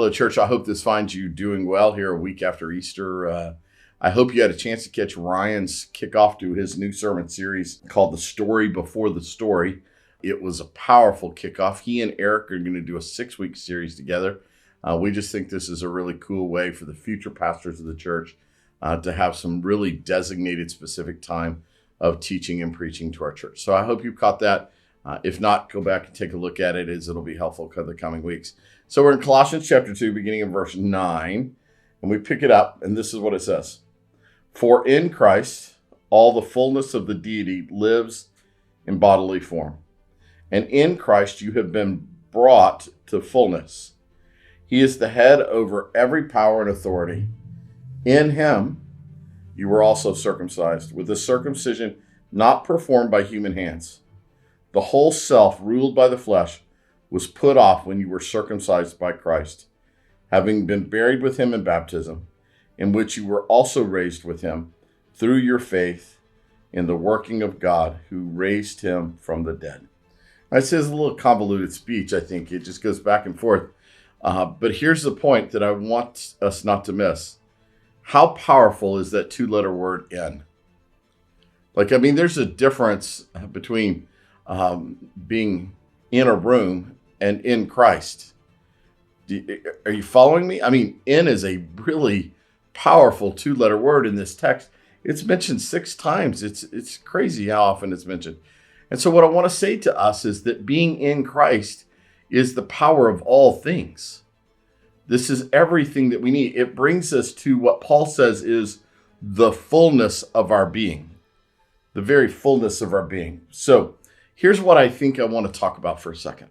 Hello, church. I hope this finds you doing well here a week after Easter. I hope you had a chance to catch Ryan's kickoff to his new sermon series called The Story Before the Story. It was a powerful kickoff. He and Eric are going to do a 6-week series together. We just think this is a really cool way for the future pastors of the church to have some really designated specific time of teaching and preaching to our church. So I hope you caught that. If not, go back and take a look at it, as it'll be helpful for the coming weeks. So we're in Colossians chapter 2, beginning in verse 9, and we pick it up, and this is what it says. For in Christ, all the fullness of the deity lives in bodily form. And in Christ, you have been brought to fullness. He is the head over every power and authority. In him, you were also circumcised, with a circumcision not performed by human hands. The whole self, ruled by the flesh, was put off when you were circumcised by Christ, having been buried with him in baptism, in which you were also raised with him through your faith in the working of God who raised him from the dead. It says a little convoluted speech, I think. It just goes back and forth. But here's the point that I want us not to miss. How powerful is that 2-letter word in? There's a difference between being in a room and in Christ. Are you following me? In is a really powerful 2-letter word in this text. It's mentioned 6 times. It's crazy how often it's mentioned. And so what I want to say to us is that being in Christ is the power of all things. This is everything that we need. It brings us to what Paul says is the fullness of our being, the very fullness of our being. So here's what I think I want to talk about for a second.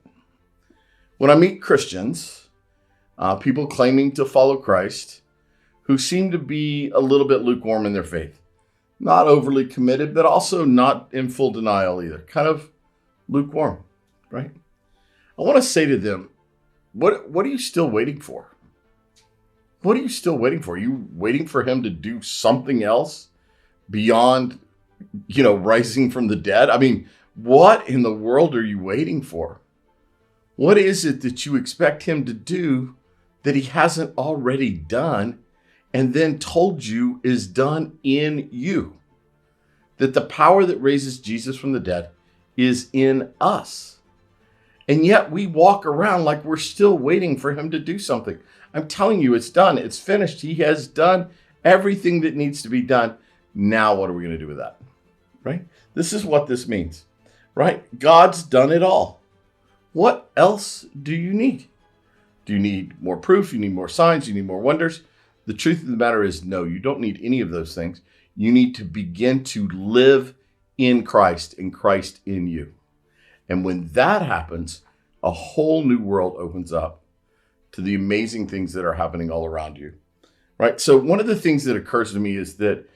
When I meet Christians, people claiming to follow Christ, who seem to be a little bit lukewarm in their faith, not overly committed, but also not in full denial either, kind of lukewarm, right? I want to say to them, what are you still waiting for? What are you still waiting for? Are you waiting for him to do something else beyond, rising from the dead? What in the world are you waiting for? What is it that you expect him to do that he hasn't already done and then told you is done in you? That the power that raises Jesus from the dead is in us. And yet we walk around like we're still waiting for him to do something. I'm telling you, it's done. It's finished. He has done everything that needs to be done. Now what are we going to do with that? Right? This is what this means. Right? God's done it all. What else do you need? Do you need more proof? You need more signs? You need more wonders? The truth of the matter is, no, you don't need any of those things. You need to begin to live in Christ and Christ in you. And when that happens, a whole new world opens up to the amazing things that are happening all around you. Right? So one of the things that occurs to me is that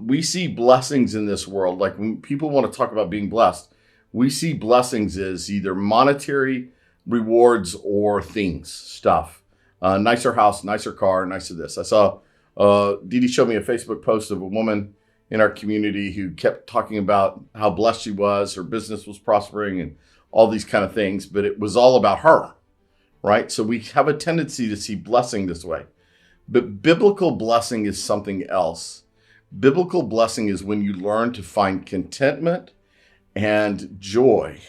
we see blessings in this world. Like when people want to talk about being blessed, we see blessings as either monetary rewards or things, stuff. Nicer house, nicer car, nicer this. I saw Dee showed me a Facebook post of a woman in our community who kept talking about how blessed she was, her business was prospering and all these kind of things, but it was all about her, right? So we have a tendency to see blessing this way. But biblical blessing is something else. Biblical blessing is when you learn to find contentment and joy.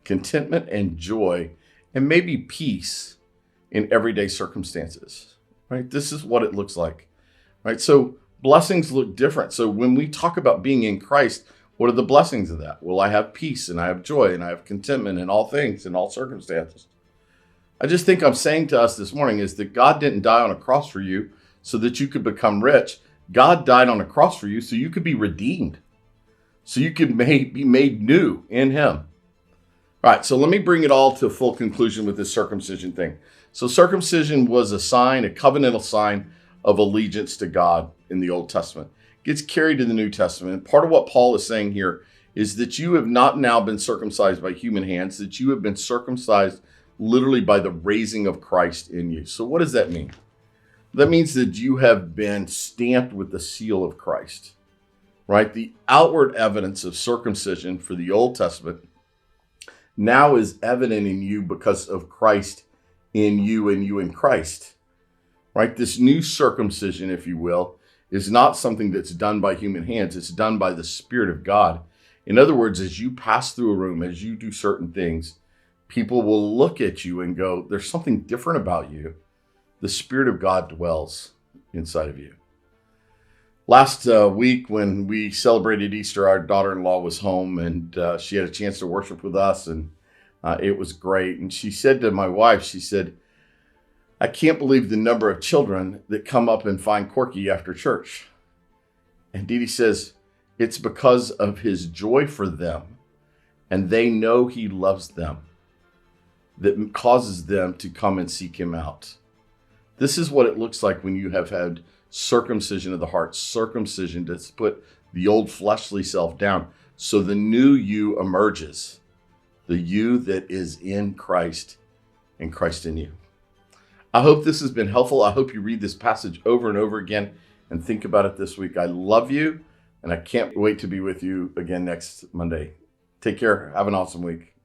Contentment and joy, and maybe peace in everyday circumstances, right? This is what it looks like, right? So blessings look different. So when we talk about being in Christ, what are the blessings of that? Well, I have peace and I have joy and I have contentment in all things, in all circumstances. I just think I'm saying to us this morning is that God didn't die on a cross for you so that you could become rich. God died on a cross for you so you could be redeemed, so you could be made new in him. All right, so let me bring it all to a full conclusion with this circumcision thing. So circumcision was a sign, a covenantal sign of allegiance to God in the Old Testament. It gets carried to the New Testament. And part of what Paul is saying here is that you have not now been circumcised by human hands, that you have been circumcised literally by the raising of Christ in you. So what does that mean? That means that you have been stamped with the seal of Christ, right? The outward evidence of circumcision for the Old Testament now is evident in you because of Christ in you and you in Christ, right? This new circumcision, if you will, is not something that's done by human hands. It's done by the Spirit of God. In other words, as you pass through a room, as you do certain things, people will look at you and go, there's something different about you. The Spirit of God dwells inside of you. Last week when we celebrated Easter, our daughter-in-law was home and she had a chance to worship with us, and it was great. And she said to my wife, she said, I can't believe the number of children that come up and find Corky after church. And Dee Dee says, it's because of his joy for them, and they know he loves them, that causes them to come and seek him out. This is what it looks like when you have had circumcision of the heart, circumcision to put the old fleshly self down, so the new you emerges, the you that is in Christ and Christ in you. I hope this has been helpful. I hope you read this passage over and over again and think about it this week. I love you, and I can't wait to be with you again next Monday. Take care. Have an awesome week.